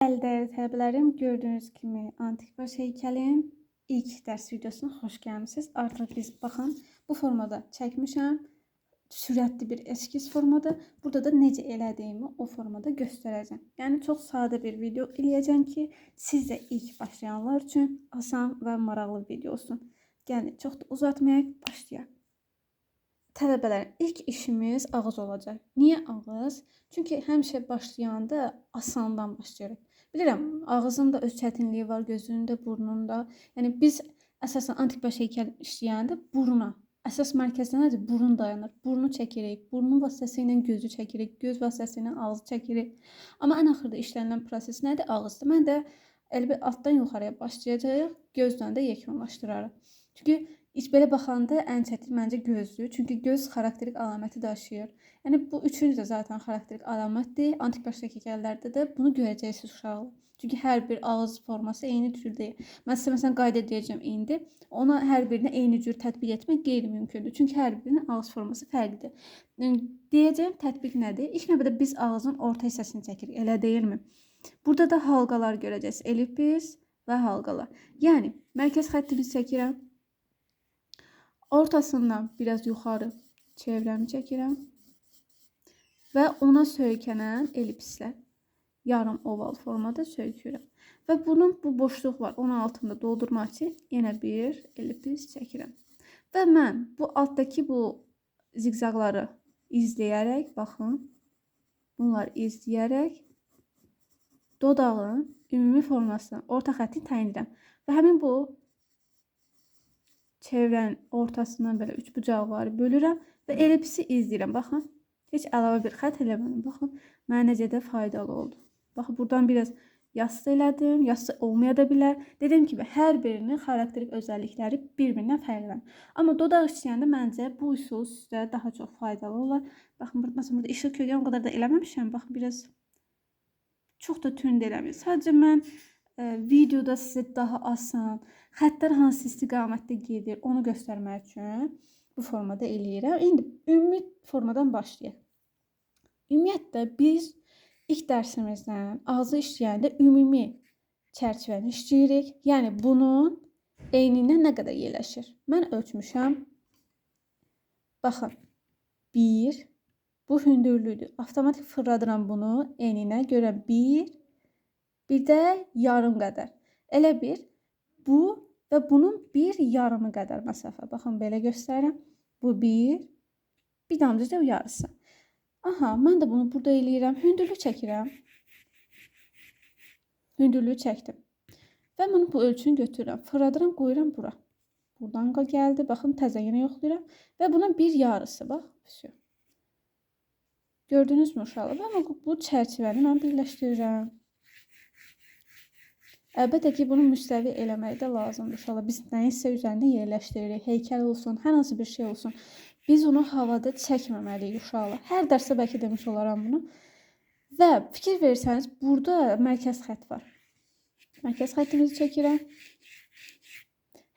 Değerli tələbələrim, gördüyünüz kimi antik baş heykəlin ilk dərs videosuna xoş gəlmisiniz. Artıq biz baxın, bu formada çəkmişəm. Sürətli bir eskiz formadır. Burada da necə elədiyimi o formada göstərəcəm. Yəni çox sadə bir video eləyəcəm ki, siz də ilk başlayanlar üçün asan və maraqlı video olsun. Yəni çox da uzatmayaq, başlayaq. Tələbələrim, ilk işimiz ağız olacaq. Niyə ağız? Çünki həmişə başlayanda asandan başlayırıq. Bilirəm, ağzın da öz çətinliyi var, gözünün də, burnun da. Yəni biz əsasən antik baş heykəl işləyəndə buruna, əsas mərkəzdə nədir? Burun dayanır. Burnu çəkirik, burnun vasitəsilə gözü çəkirik, göz vasitəsilə ağzı çəkirik. Amma ən axırda işlənilən proses nədir? Ağızdır. Mən də elə bir altdan yuxarıya başlayacağıq, gözdən də yekunlaşdırarıq. Çünki belə baxanda ən çətin məncə gözdür. Çünki göz xarakterik əlaməti daşıyır. Yəni bu üçüncü də zaten xarakterik əlamətdir. Antik baş heykəllərdə də bunu görəcəksiniz uşaqlar. Çünki hər bir ağız forması eyni cür deyil. Mən sizə məsələn qayda deyəcəm indi. Ona hər birinə eyni cür tətbiq etmək qeyri-mümkündür. Çünki hər birinin ağız forması fərqlidir. Deyəcəyim tətbiq nədir? İlk növbədə biz ağzın orta hissəsini çəkirik. Elə deyilmi? Burada da halqalar görəcəksiniz. Elipis və halqalar. Yəni mərkəz xəttimizi çəkirəm. Ortasından biraz yuxarı çevrəmi çəkirəm və ona söykənən elipslər yarım oval formada söykürəm. Və bunun bu boşluq var. Onun altında doldurmaq üçün yenə bir elipis çəkirəm. Və mən bu altdakı bu ziqzaqları izləyərək, baxın, bunları izləyərək dodağın ümumi formasını, orta xəttini təyin edirəm. Və həmin bu çevrənin ortasından belə üçbucaqları bölürəm və elipsi izləyirəm. Baxın, heç əlavə bir xətt eləmədim. Baxın, mənə necə də faydalı oldu. Baxın, buradan biraz yassı elədim. Yassı olmaya da bilər. Dedim ki, hər birinin xarakterik özəllikləri bir-birindən fərqlənir. Amma dodaq işləyəndə məncə bu üsul sizə daha çox faydalı olar. Baxın, məsələn, burada işıq kölgəni o qədər də eləməmişəm. Baxın, biraz çox da tünd eləmir. Sadəcə mən videoda sizə daha asan, xəttlər hansı istiqamətdə gedir, onu göstərmək üçün bu formada eləyirəm. İndi ümumi formadan başlayaq. Ümumiyyətlə, biz ilk dərsimizdən ağzı işləyəndə ümumi çərçivəni işləyirik. Yəni, bunun eynindən nə qədər yerləşir? Mən ölçmüşəm. Baxın, 1, bu hündürlüdür. Avtomatik fırladıram bunu eyninə görə 1 də yarım qədər. Elə bir, bu və bunun bir yarımı qədər məsafə. Baxın, belə göstərirəm. Bu 1, bir damcıca yarısı. Aha, mən də bunu burada eləyirəm. Hündürlük çəkirəm. Hündürlüyü çəkdim. Və bunu bu ölçünü götürürəm. Fırladıram, qoyuram bura. Buradan gəldi. Baxın, təzə yenə yoxlayıram. Və bunun bir yarısı. Bax, gördünüzmü uşaqlar? Və bu çərçivəni mən birləşdirirəm. Əlbəttə ki, bunu müstəvi eləmək də lazımdır uşaqlar. Biz nəyisə üzərində yerləşdiririk. Heykəl olsun, hər hansı bir şey olsun. Biz onu havada çəkməməliyik uşaqlar. Hər dərsdə bəlkə demiş olaram bunu. Və fikir verirsəniz, burada mərkəz xətt var. Mərkəz xəttimizi çəkirəm.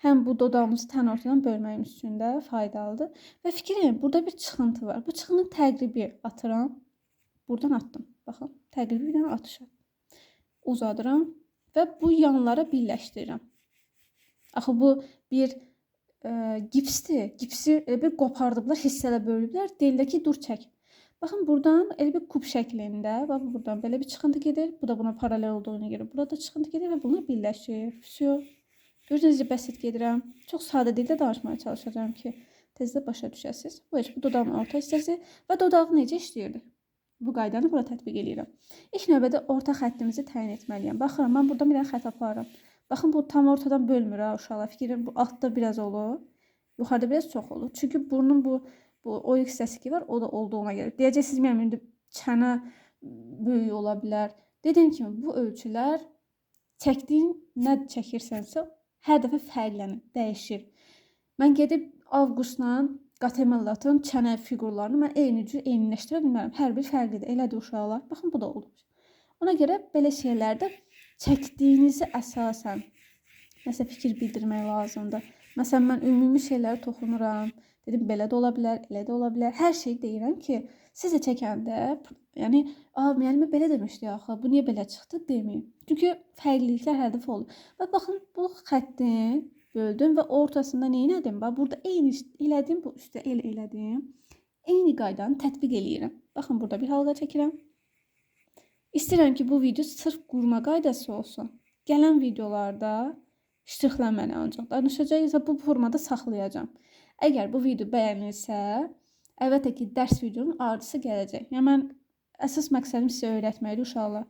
Həm bu dodağımızı tən ortadan bölməyimiz üçün də faydalıdır. Və fikir verin, burada bir çıxıntı var. Bu çıxıntını təqribi atıram. Buradan atdım. Baxın, təqribi bir dənə atışa. Uzadıram. Və bu yanlara birləşdirirəm. Axı bu bir gipsdir. Gipsi elə bir qopardıblar, hissələ bölüblər. Deyirlər ki, dur çək. Baxın, buradan elə bir kub şəklində, bax, buradan belə bir çıxıntı gedir. Bu da buna paralel olduğuna görə burada çıxıntı gedir və bunlar birləşir. Görürsünüz, bəsit gedirəm. Çox sadə dildə danışmaya çalışacağım ki, tezdə başa düşəsiniz. Bu heç bu dodağın orta hissəsi və dodağı necə işləyirdik? Bu qaydanı bura tətbiq edirəm. İlk növbədə orta xəttimizi təyin etməliyəm. Baxın, mən buradan bir dənə xətt aparıram. Baxın, bu tam ortadan bölmür ha uşaqlar. Fikrin bu altda biraz olur. Yuxarıda biraz çox olur. Çünki burnun bu oyuq hissəsi ki var, o da olduğuna görə. Deyəcəksiniz, mənim indi çənə böyük ola bilər. Dediyim kimi, bu ölçülər çəkdiyin nə çəkirsənsə, hər dəfə fərqlənir, dəyişir. Mən gedib Avqustla Qatemellatın çənə fiqurlarını mən eyni cür eyniləşdirə bilmərəm. Hər bir fərqlidir. Elədir uşaqlar. Baxın, bu da olur. Ona görə belə şeylərdə çəkdiyinizi əsasən nəsə fikir bildirmək lazımdır. Məsələn, mən ümumi şeylərə toxunuram. Dedim, belə də ola bilər, elə də ola bilər. Hər şey deyirəm ki, Siz də çəkəndə, yəni müəllimə belə demişdi axı, bu niyə belə çıxdı deməyin. Çünki fərqliliklər hədəf olur. Və baxın, bu xəttin böldüm və ortasında nə etdim? Bax, burada eyni elədim, bu üstə elədim. Eyni qaydanı tətbiq eləyirəm. Baxın, burada bir halqa çəkirəm. İstəyirəm ki, bu video sırf qurma qaydası olsun. Gələn videolarda ştrixlənməni ancaq danışacağıq və bu formada saxlayacağam. Əgər bu video bəyənilsə, əlbəttə ki, dərs videonun ardısı gələcək. Yəni mən əsas məqsədim sizə öyrətməkdir uşaqlar.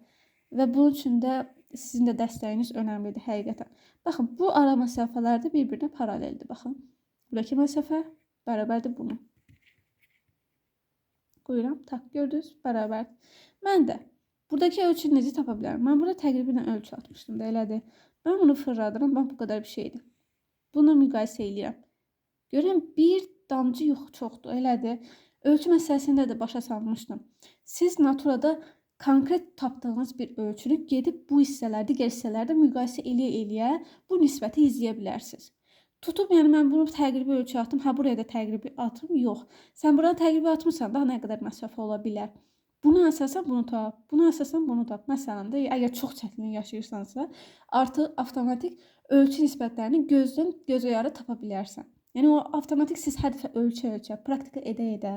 Və bunun üçün də sizin də dəstəyiniz önəmlidir həqiqətən. Baxın, bu ara məsafələr də bir-birinə paraleldir. Baxın, buradakı məsafə bərabərdir buna. Qoyuram, tak, gördünüz, bərabər. Mən də buradakı ölçünü necə tapa bilərəm? Mən burada təqribən ölçü atmışdım da, elədir. Mən bunu fırladıram, bax bu qədər bir şeydir. Bunu müqayisə edirəm. Görün, bir damcı yox, çoxdur, elədir. Ölçü məsələsində də başa salmışdım. Siz naturada konkret tapdığınız bir ölçünü gedib bu hissələrdə, digər hissələrdə müqayisə eləyə bu nisbəti izləyə bilərsiniz. Tutub, yəni mən bunu təqribi ölçü atım, buraya da təqribi atım, yox. Sən buradan təqribi atmırsan, daha nə qədər məsafə ola bilər. Buna əsasən bunu tap, buna əsasən bunu tap. Məsələn də, əgər çox çətinlik yaşayırsansa, artıq avtomatik ölçü nisbətlərini gözdən gözəyarı tapa bilərsən. Yəni o avtomatik siz hər dəfə ölçə, praktika edə,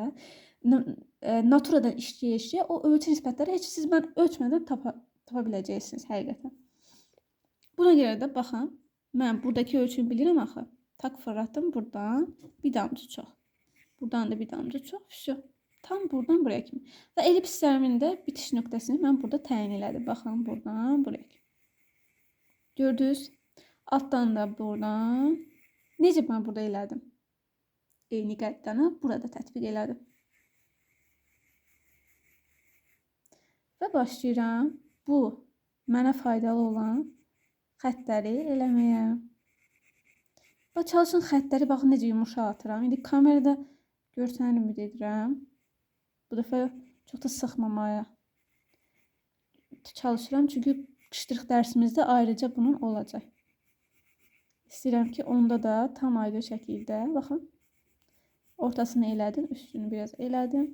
naturadan işləyə o ölçü nisbətləri heç siz mən ölçmədən tapa biləcəksiniz həqiqətən. Buna görə də baxın, mən buradakı ölçünü bilirəm axı. Tak fırlatdım buradan bir damcı çox. Buradan da bir damcı çox. Şu. Tam buradan buraya kimi. Və ellipslərimin də bitiş nöqtəsini mən burada təyin elədim. Baxın, buradan buraya kimi. Gördünüz? Altdan da buradan. Necə mən burada elədim? Eyni qaydanı burada tətbiq elədim. Və başlayıram bu mənə faydalı olan xətləri eləməyə. Və çalışın xətləri, baxın necə yumuşaq atıram. İndi kamerada görsənə ümid edirəm. Bu dəfə çox da sıxmamaya çalışıram. Çünki ştrix dərsimizdə ayrıca bunun olacaq. İstəyirəm ki, onda da tam aydın şəkildə, baxın. Ortasını elədim, üstünü biraz elədim.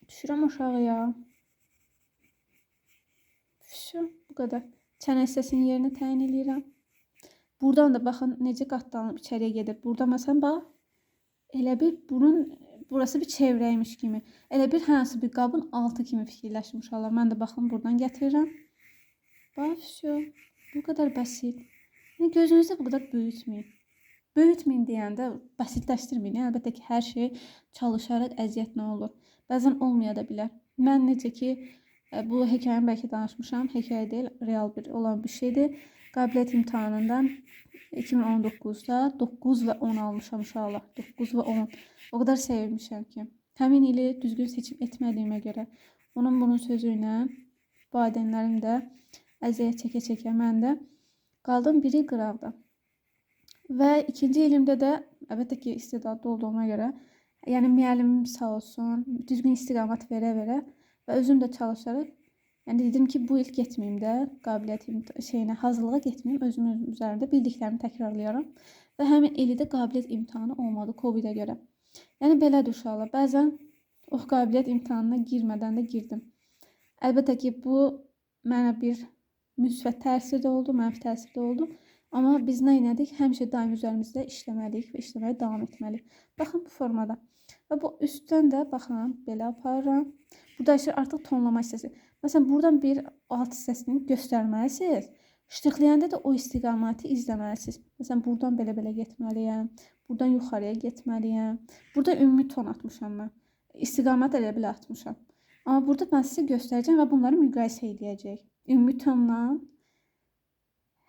Düşürəm aşağıya. Şu, bu qədər. Çənə hissəsinin yerini təyin edirəm. Buradan da baxın necə qatlanıb içəriyə gedir. Burada məsələn bax, elə bir burası bir çevrəymiş kimi. Elə bir hansı bir qabın altı kimi fikirləşdim uşaqlar. Mən də baxın buradan gətirirəm. Bax, şu, bu qədər bəsit. Yəni gözünüzdə bu qədər böyütməyin. Böyütməyin deyəndə basitləşdirməyin. Yəni, əlbəttə ki, hər şey çalışaraq əziyyətlə olur. Bəzən olmaya da bilər. Mən necə ki, bu hekayəni bəlkə danışmışam. Hekayə deyil, real bir olan bir şeydir. Qabiliyyət imtahanından 2019-da 9 və 10 almışam uşaqlar. 9 və 10. O qədər sevinmişəm ki. Həmin ili düzgün seçim etmədiyimə görə. Onun bunun sözü ilə valideynlərim də əziyyət çəkə-çəkə mən də qaldım biri qıraqda. Və ikinci ilimdə də əlbəttə ki, istedadlı olduğuma görə, yəni müəllimim sağ olsun, düzgün istiqamət verə-verə və özüm də çalışaraq, yəni dedim ki, bu il getməyim də, qabiliyyət şeyinə, hazırlığa getməyim, özümün üzərində bildiklərimi təkrarlayaram. Və həmin ili də qabiliyyət imtahanı olmadı Covid-ə görə. Yəni belədir uşaqlar, bəzən o qabiliyyət imtahanına girmədən də girdim. Əlbəttə ki, bu mənə bir müsbət təsir də oldu, mənfi təsir də oldu. Amma biz nə etdik? Həmişə daim üzərimizdə işləməliyik və işləməyə davam etməliyik. Baxın bu formada. Və bu üstdən də baxın, belə aparıram. Burada artıq tonlama hissəsi. Məsələn, buradan bir alt hissəsini göstərməlisiniz. Ştrixləyəndə də o istiqaməti izləməlisiniz. Məsələn, buradan belə-belə getməliyəm. Buradan yuxarıya getməliyəm. Burada ümumi ton atmışam mən. İstiqamət elə-belə atmışam. Amma burada mən sizə göstərəcəm və bunları müqayisə edəcək. Ümumi tonla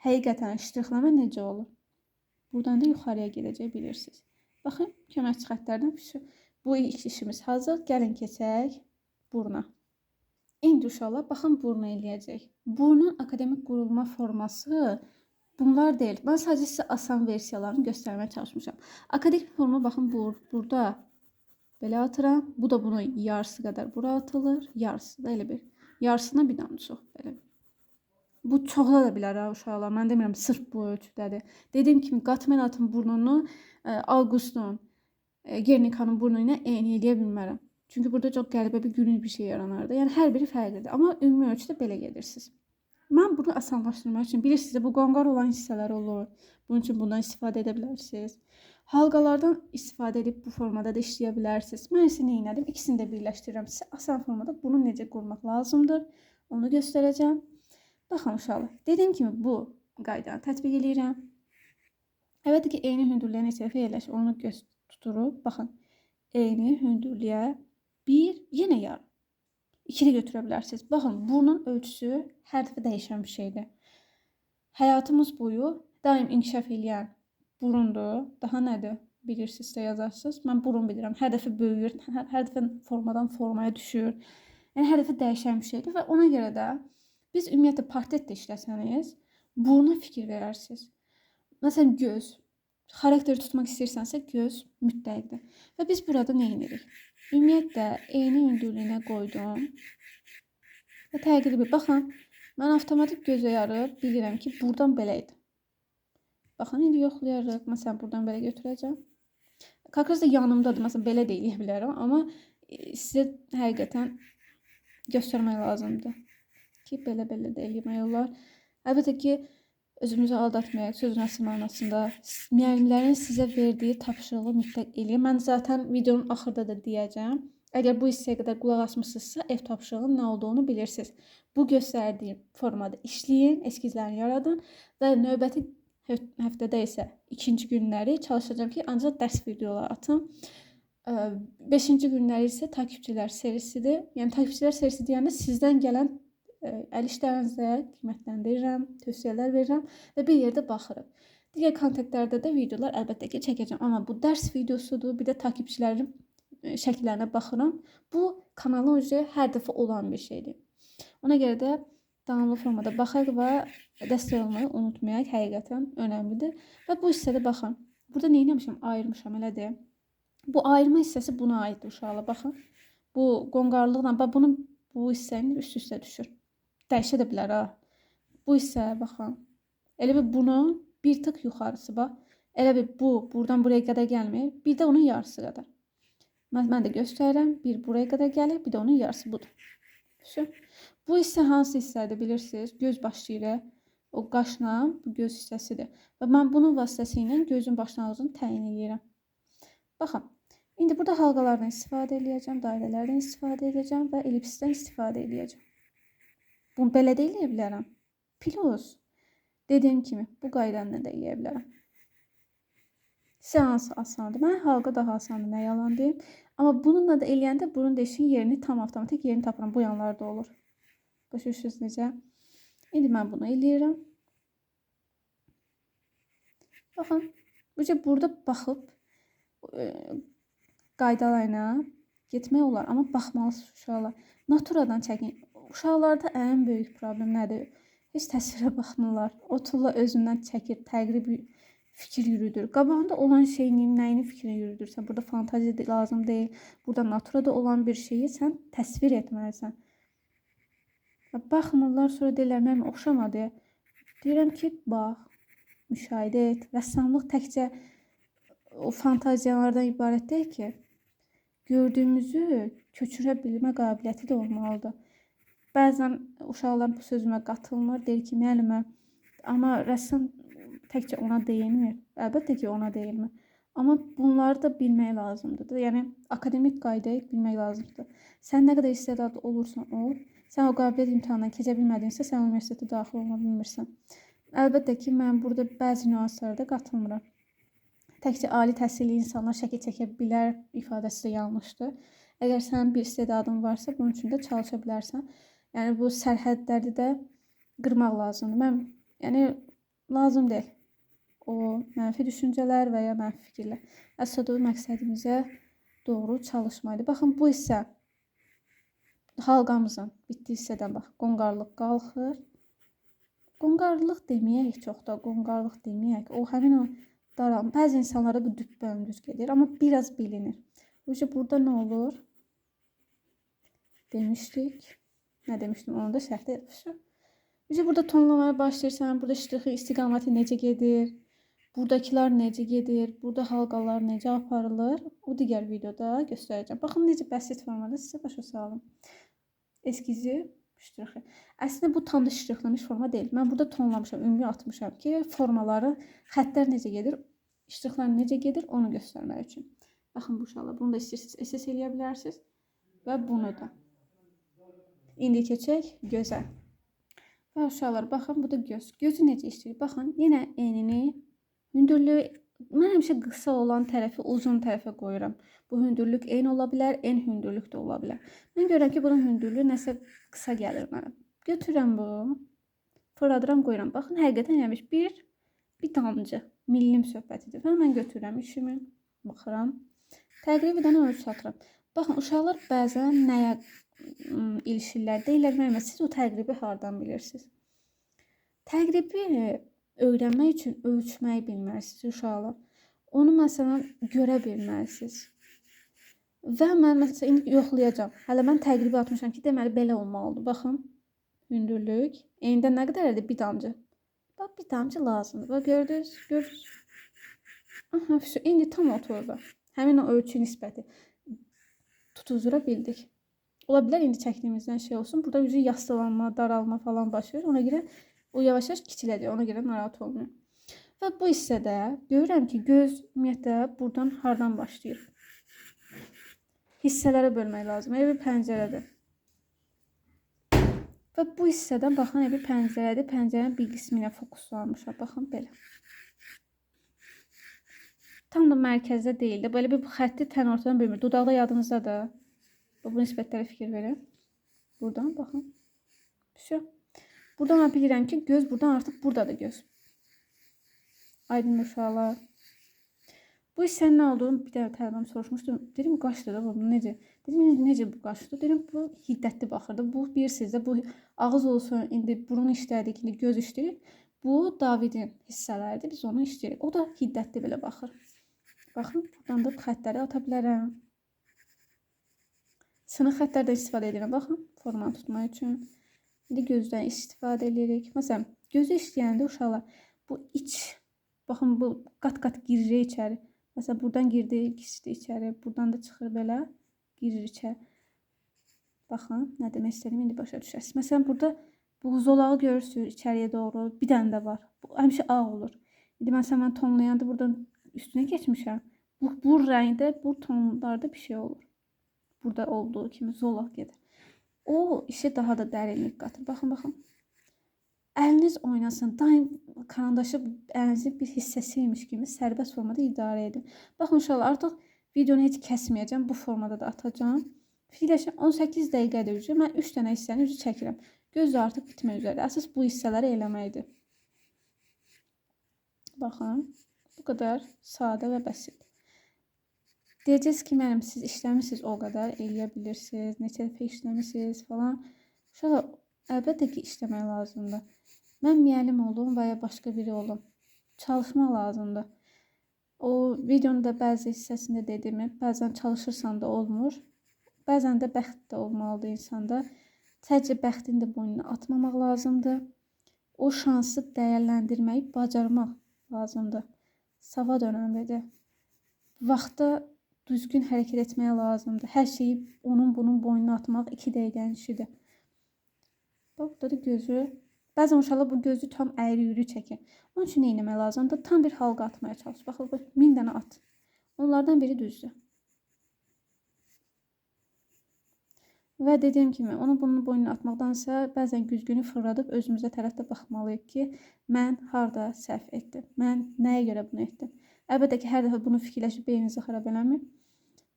həqiqətən ştrixləmə necə olur? Buradan da yuxarıya gedəcək, bilirsiniz. Baxın, köməkçi xətlərdən bu ilk işimiz hazır. Gəlin keçək buruna. İndi uşaqlar, baxın buruna eləyəcək. Burnun akademik qurulma forması bunlar deyil. Mən sadəcə sizə asan versiyalarını göstərməyə çalışmışam. Akademik forma, baxın burada belə atıram. Bu da bunun yarısı qədər bura atılır. Yarısı da elə bir. Yarısına bir damcı çox belə. Bu çoxla da bilər ha uşaqlar. Mən demirəm sırf bu ölçüdədir. Dediyim kimi qatmen atın burnunu Avqustun Gernikanın burnu ilə eyni eləyə bilmərəm. Çünki burada çox qəribə bir gülünc bir şey yaranardı. Yəni hər biri fərqlidir. Amma ümumi ölçüdə belə gedirsiniz. Mən bunu asanlaşdırmaq üçün bilirsiniz bu qonqar olan hissələr olur. Bunun üçün bundan istifadə edə bilərsiniz. Halqalardan istifadə edib bu formada da işləyə bilərsiniz. Mən isə nə etdim? İkisini də birləşdirirəm. Sizə asan formada bunu necə qurmaq lazımdır, onu göstərəcəm. Baxın uşaqlar. Dediyim kimi bu qaydanı tətbiq edirəm. Əlbəttə ki, eyni hündürlüyə neçə dəfə yerləşir, onu tuturuq. Baxın, eyni hündürlüyə bir, yenə yarım. 2 də götürə bilərsiniz. Baxın, burnun ölçüsü hər dəfə dəyişən bir şeydir. Həyatımız boyu daim inkişaf edən burundur. Daha nədir? Bilirsinizsə yazarsınız. Mən burun bilirəm. Hər dəfə böyüyür, hər dəfə formadan formaya düşür. Yəni hər dəfə dəyişən bir şeydir və ona görə də biz ümumiyyətlə portretdə işləsəniz, buruna fikir verərsiniz. Məsələn, göz. Xarakteri tutmaq istəyirsənsə, göz mütləqdir. Və biz burada nə edirik? Ümumiyyətlə, eyni hündürlüyünə qoydum. Və təqribi, baxın, mən avtomatik gözə yarıb bilirəm ki, buradan belə idi. Baxın, indi yoxlayarıq. Məsələn, buradan belə götürəcəm. Kakraz da yanımdadır. Məsələn, belə də eləyə bilərəm. Amma sizə həqiqətən göstərmək lazımdır ki, belə-belə də eləmək olar. Əlbəttə ki, özümüzü aldatmayaq, sözün əsl mənasında müəllimlərin sizə verdiyi tapşırığı mütləq eləyin. Mən zaten videonun axırda da deyəcəm. Əgər bu hissəyə qədər qulaq asmışsınızsa, ev tapşırığının nə olduğunu bilirsiniz. Bu göstərdiyim formada işləyin, eskizlərini yaradın və növbəti həftədə isə ikinci günləri çalışacağım ki, ancaq dərs videoları atım. 5-ci günləri isə takipçilər serisidir. Yəni takipçilər serisi deyəndə sizdən gələn əl işlərinizə qiymətləndirirəm, tövsiyələr verirəm və bir yerdə baxırıq. Digər kontaktlarda da videolar əlbəttə ki çəkəcəm. Amma bu dərs videosudur, bir də takipçilərin şəkillərinə baxıram. Bu kanalın üzrə hər dəfə olan bir şeydir. Ona görə də davamlı formada baxaq və dəstək olmayı unutmayaq. Həqiqətən önəmlidir. Və bu hissədə baxın. Burada nə etmişəm? Ayırmışam, elədir. Bu ayırma hissəsi buna aiddir uşaqlar. Baxın. Bu qonqarlıqla, bax bunun bu hissənin üst-üstə düşür. Dəyişə də bilər ha. Bu hissəyə baxın. Elə bir bunun bir tık yuxarısı bax. Elə bir bu buradan buraya qədər gəlmir. Bir də onun yarısı qədər. Mən də göstərirəm. Bir buraya qədər gəlir, bir də onun yarısı budur. Şu. Bu hissə hansı hissədir bilirsiniz? Göz başlayır. O qaşla bu göz hissəsidir. Və mən bunun vasitəsilə gözün başlanğıcını təyin edirəm. Baxın. İndi burada halqalardan istifadə edəcəm, dairələrdən istifadə edəcəm və ellipsdən istifadə edəcəm. Bunu belə də eləyə bilərəm. Plus, dediyim kimi, bu qaydanla da eləyə bilərəm. Seans asandır. Mən halqa daha asandır, nə yalan deyim. Amma bununla da eləyəndə burun deşiyin yerini tam avtomatik yerini tapıram. Bu yanlarda olur. Başa-düşürsünüz necə? İndi mən bunu eləyirəm. Baxın, burada baxıb qaydalarına getmək olar. Amma baxmalısınız uşaqlar. Naturadan çəkin. Uşaqlarda ən böyük problem nədir? Heç təsvirə baxmırlar. Oturla özündən çəkir, təqribi fikir yürüdür. Qabağında olan şeyin nəyini fikrini yürüdürsən? Burada fantaziya lazım deyil. Burada naturada olan bir şeyi sən təsvir etməlisən. Baxmırlar, sonra deyirlər, mən oxşamadı. Deyirəm ki, bax, müşahidə et. Rəssamlıq təkcə o fantaziyalardan ibarət deyil ki, gördüyümüzü köçürə bilmə qabiliyyəti də olmalıdır. Bəzən uşaqlar bu sözümə qatılmır, deyir ki, müəllimə, amma rəssam təkcə ona deyilmir. Əlbəttə ki, ona deyilmir. Amma bunları da bilmək lazımdır. Yəni, akademik qaydayı bilmək lazımdır. Sən nə qədər istedadlı olursan ol, sən o qabiliyyət imtahanından keçə bilmədinsə, sən universitetə daxil olma bilmirsən. Əlbəttə ki, mən burada bəzi nüanslara da qatılmıram. Təkcə ali təhsilli insanlar şəkil çəkə bilər ifadəsi də yanlışdır. Əgər sənin bir istedadın varsa, bunun üçün də çalışa bilərsən. Yəni, bu sərhədləri də qırmaq lazımdır. Yəni, lazım deyil. O mənfi düşüncələr və ya mənfi fikirlər. Əsas məqsədimizə doğru çalışmaydı. Baxın, bu hissə halqamızın bitdiyi hissədən bax, qonqarlıq qalxır. Qonqarlıq deməyək çox da, qonqarlıq deməyək. O, həmin o daralım. Bəzi insanlarda bu düz gedir, amma biraz bilinir. Burada nə olur? Demişdik. Nə demişdim? Onu da şərhdə yazmışam. Burada tonlamaya başlayırsan, burada ştrixi istiqaməti necə gedir? Buradakılar necə gedir, burada halqalar necə aparılır, o digər videoda göstərəcəm. Baxın necə bəsit formada sizə başa salım. Eskizi ştrixi. Əslində bu tam da ştrixlənmiş forma deyil. Mən burada tonlamışam, ümumi atmışam ki, formaları, xəttlər necə gedir, ştrixlər necə gedir, onu göstərmək üçün. Baxın bu uşaqlar, bunu da istəyirsiniz, SS eləyə bilərsiniz və bunu da. İndi keçək gözə. Və uşaqlar, baxın, bu da göz. Gözü necə işləyir? Baxın, yenə enini, hündürlüyü, mən həmişə qısa olan tərəfi uzun tərəfə qoyuram. Bu hündürlük en ola bilər, en hündürlük də ola bilər. Mən görürəm ki, bunun hündürlüyü nəsə qısa gəlir mənə. Götürürəm bu, fırladıram, qoyuram. Baxın, həqiqətən eləmiş bir damcı, millim söhbətidir. Və mən götürürəm işimi, baxıram. Təqribən ölçü atıram. Baxın, uşaqlar bəzən nəyə ilişirlər, deyirlər, müəllimə, siz o təqribi hardan bilirsiniz? Təqribi öyrənmək üçün ölçməyi bilməlisiniz uşaqlar. Onu məsələn görə bilməlisiniz. Və mən məsələn indi yoxlayacağam. Hələ mən təqribi atmışam ki, deməli belə olmalıdır. Baxın, hündürlük. Eyndə nə qədərdir? Bir damcı. Bax, bir damcı lazımdır. Bax, gördünüz? Aha, indi tam oturdu. Həmin o ölçü nisbəti tutuzura bildik. Ola bilər indi çəkdiyimizdən şey olsun. Burada yüzü yastılanma, daralma falan başlayır. Ona görə o yavaş-yavaş kiçiləcək. Ona görə narahat olmuyor. Və bu hissədə görürəm ki, göz ümumiyyətlə buradan hardan başlayır. Hissələrə bölmək lazım. Bir pəncərədir. Və bu hissədən baxın, bir pəncərədir. Pəncərənin bir qisminə fokuslanmışam. Baxın, belə. Tam da mərkəzdə deyil də. Böyle bir xətti tən ortadan bölmür. Dudaqda yadınızda da. Bu nisbətlərə fikir verin. Buradan baxın. Buradan mən bilirəm ki, göz buradan artıq buradadır göz. Aydın uşaqlar. Bu hissənin nə olduğunu bir dəfə tələbəm soruşmuşdu. Dedim, qaşdır da bu, necə? Dedim, necə bu qaşdır? Dedim, bu hiddətli baxırdı. Bu bilirsiniz də, bu ağız olsun, indi burun işlədik, indi göz işlədik. Bu Davidin hissələridir, biz onu işləyirik. O da hiddətli belə baxır. Baxın, buradan da xəttləri ata bilərəm. Sınıq xəttlərdən istifadə edirəm. Baxın, formanı tutmaq üçün. İndi gözdən istifadə edirik. Məsələn, gözü işləyəndə uşaqlar bu iç, baxın bu qat-qat girir içəri. Məsələn, buradan girdi, keçdi içəri. Buradan da çıxır belə, girir içəri. Baxın, nə demək istədiyimi indi başa düşərsiniz. Məsələn, burada bu zolağı görürsünüz içəriyə doğru. Bir dənə də var. Bu həmişə ağ olur. İndi məsələn, mən tonlayanda buradan üstünə keçmişəm. Bu rəngdə, bu tonlarda bir şey olur. Burada olduğu kimi zolaq gedir. O işe daha da dərinlik qatır. Baxın, baxın. Əliniz oynasın. Daim karandaşı əlinizin bir hissəsiymiş kimi sərbəst formada idarə edin. Baxın uşaqlar, artıq videonu heç kəsməyəcəm. Bu formada da atacağım. Fikirləşin, 18 dəqiqədir üzü. Mən 3 dənə hissəni üzü çəkirəm. Göz artıq bitmək üzrədir. Əsas bu hissələri eləməkdir. Baxın. Bu qədər sadə və bəsit. Deyəcəksiniz ki, mənim siz işləmişsiniz o qədər, eləyə bilirsiniz, neçə dəfə işləmişsiniz falan. Uşaqlar, əlbəttə ki, işləmək lazımdır. Mən müəllim olum və ya başqa biri olum. Çalışmaq lazımdır. O videonun da bəzi hissəsində dediyimi, bəzən çalışırsan da olmur. Bəzən də bəxt də olmalıdır insanda. Sadəcə bəxtin də boynuna atmamaq lazımdır. O şansı dəyərləndirməyi bacarmaq lazımdır. Savad önəmlidir. Vaxtda düzgün hərəkət etməyə lazımdır. Hər şeyi onun bunun boynuna atmaq 2 dəqiqənin işidir. Bax, burada da gözü. Bəzən uşaqlar bu gözü tam əyri-yürü çəkir. Onun üçün nə etmək lazımdır? Tam bir halqa atmaya çalış. Baxın, 1000 dənə at. Onlardan biri düzdür. Və dediyim kimi, onun bunun boynuna atmaqdansa bəzən güzgünü fırladıb özümüzə tərəf də baxmalıyıq ki, mən harda səhv etdim? Mən nəyə görə bunu etdim? Əlbəttə ki, hər dəfə bunu fikirləşib beyninizi xarab eləmir.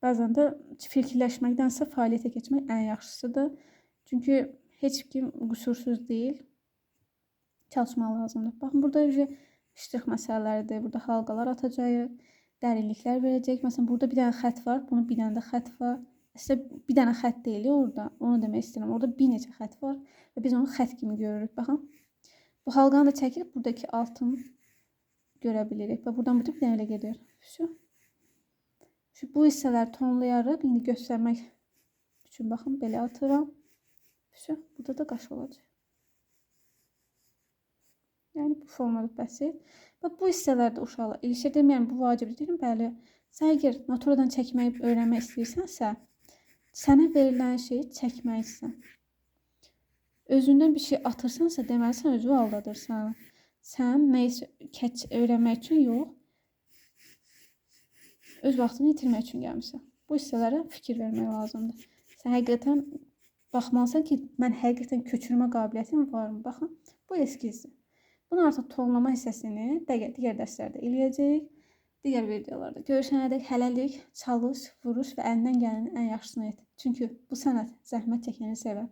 Bəzən də fikirləşməkdənsə fəaliyyətə keçmək ən yaxşısıdır. Çünki heç kim qüsursuz deyil. Çalışmaq lazımdır. Baxın, burada ştrix məsələləridir. Burada halqalar atacağıq, dərinliklər verəcək. Məsələn, burada bir dənə xətt var, bunun bir dənə də xətt var. Əslində, bir dənə xətt deyil orada. Onu demək istəyirəm. Orada bir neçə xətt var və biz onu xətt kimi görürük. Baxın, bu halqanı da çəkib buradakı altını görə bilirik. Və buradan bir dənə elə gedir. Bu hissələri tonlayarıq. İndi göstərmək üçün baxın, belə atıram. Burada da qaş olacaq. Yəni bu formada bəs et. Və bu hissələrdə uşaqlar ilişir. Deməyəm bu vacibdir. Deyirəm, bəli. Sən əgər naturadan çəkməyi öyrənmək istəyirsənsə, sənə verilən şeyi çəkməlisən. Özündən bir şey atırsansa, deməli sən özünü aldadırsan. Sən öyrənmək üçün yox, öz vaxtını itirmək üçün gəlmirsən. Bu hissələrə fikir vermək lazımdır. Sən həqiqətən baxmalısan ki, mən həqiqətən köçürmə qabiliyyətim varmı? Baxın, bu eskizdir. Bunu artıq tonlama hissəsini digər dərslərdə eləyəcəyik. Digər videolarda görüşənədək hələlik çalış, vuruş və əlindən gələnin ən yaxşısını et. Çünki bu sənət zəhmət çəkəni sevər.